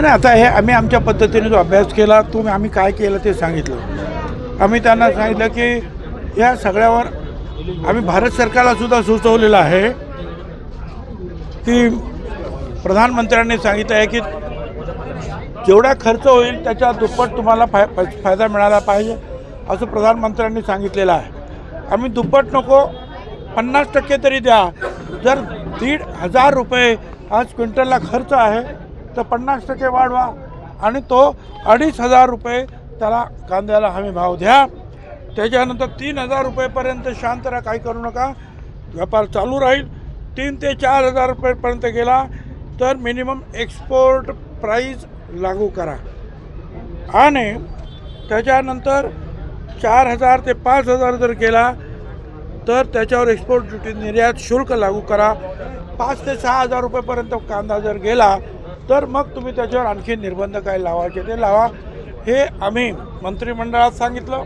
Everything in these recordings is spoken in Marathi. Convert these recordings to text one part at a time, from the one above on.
नाही, आता हे आम्ही आमच्या पद्धतीने जो अभ्यास केला तो आम्ही काय केलं ते सांगितलं। आम्ही त्यांना सांगितलं की या सगळ्यावर आम्ही भारत सरकारला सुद्धा सुचवलेलं आहे की प्रधानमंत्र्यांनी सांगितलं आहे की जेवढा खर्च होईल त्याच्या दुप्पट तुम्हाला फायदा मिळाला पाहिजे असं प्रधानमंत्र्यांनी सांगितलेलं आहे। आम्ही दुप्पट नको 50% तरी द्या। जर 1,500 रुपये आज क्विंटलला खर्च आहे तर 50% वाढवा आणि तो 2,500 रुपये त्याला कांद्याला हमी भाव द्या। त्याच्यानंतर 3,000 रुपयेपर्यंत शांत राहा, काही करू नका, व्यापार चालू राहील। 3,000 ते 4,000 रुपयेपर्यंत गेला तर मिनिमम एक्सपोर्ट प्राईस लागू करा आणि त्याच्यानंतर 4,000 ते 5,000 जर गेला तर त्याच्यावर एक्सपोर्ट ड्युटी निर्यात शुल्क लागू करा। 5,000 ते 6,000 रुपयेपर्यंत कांदा जर गेला तर मग तुम्ही त्याच्यावर आणखी निर्बंध काय लावायचे ते लावा। हे आम्ही मंत्रिमंडळात सांगितलं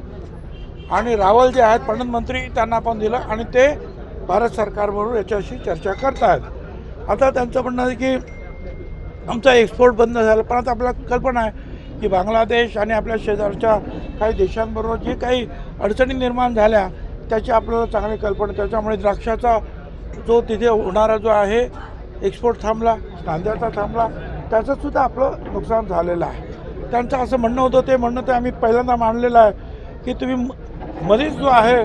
आणि रावल जे आहेत पणन मंत्री त्यांना पण दिलं आणि ते भारत सरकारबरोबर याच्याशी चर्चा करत आहेत। आता त्यांचं म्हणणं आहे की आमचा एक्सपोर्ट बंद झाला, पण आता आपल्याला कल्पना आहे की बांगलादेश आणि आपल्या शेजारच्या काही देशांबरोबर जे काही अडचणी निर्माण झाल्या त्याची आपल्याला चांगली कल्पना। त्याच्यामुळे द्राक्षाचा जो तिथे होणारा जो आहे एक्सपोर्ट थांबला, कांद्याचा थांबला, त्याचंसुद्धा आपलं नुकसान झालेलं आहे। त्यांचं असं म्हणणं होतं, ते म्हणणं तर आम्ही पहिल्यांदा मांडलेलं आहे की तुम्ही मध्येच जो आहे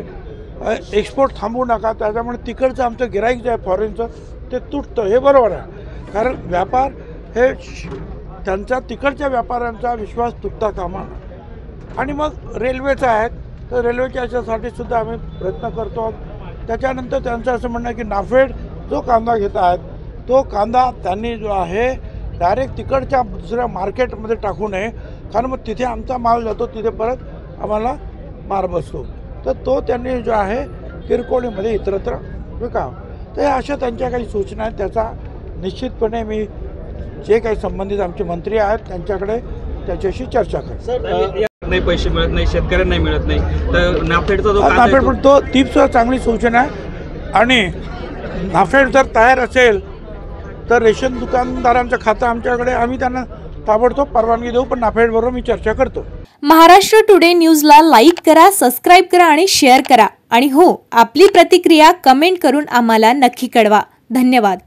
एक्सपोर्ट थांबवू नका, त्याच्यामुळे तिकडचं आमचं गिराईक जे आहे फॉरेनचं ते तुटतं। हे बरोबर आहे, कारण व्यापार हे त्यांचा तिकडच्या व्यापाऱ्यांचा विश्वास तुटता कामा नये। आणि मग रेल्वेचं आहे तर रेल्वेच्या याच्यासाठी सुद्धा आम्ही प्रयत्न करतो। त्याच्यानंतर त्यांचं असं म्हणणं आहे की नाफेड जो कांदा घेत आहेत तो कांदा त्यांनी जो आहे डायरेक्ट तिकडच्या दुसऱ्या मार्केटमध्ये टाकू नये, कारण मग तिथे आमचा माल जातो, तिथे परत आम्हाला मार बसतो, तर तो त्यांनी जो आहे किरकोळीमध्ये इतरत्र विकावं। तर अशा त्यांच्या काही सूचना आहेत, त्याचा निश्चितपणे मी जे काही संबंधित आमचे मंत्री आहेत त्यांच्याकडे त्याच्याशी चर्चा करेन। नाही पैसे मिळत नाही, शेतकऱ्यांना नाही मिळत नाही, तर नाफेडचा जो नाफेड पण तो तीसुद्धा चांगली सूचना आहे आणि नाफेड जर तयार असेल तर रेशन दुकानदारांचं खातं आमच्याकडे, आम्ही त्यांना ताबडतोब परवानगी देऊ, पण नाफेड बरोबर मी चर्चा करतो। महाराष्ट्र टुडे न्यूजला लाईक करा, सबस्क्राईब करा आणि शेअर करा आणि हो, आपली प्रतिक्रिया कमेंट करून आम्हाला नक्की कळवा। धन्यवाद।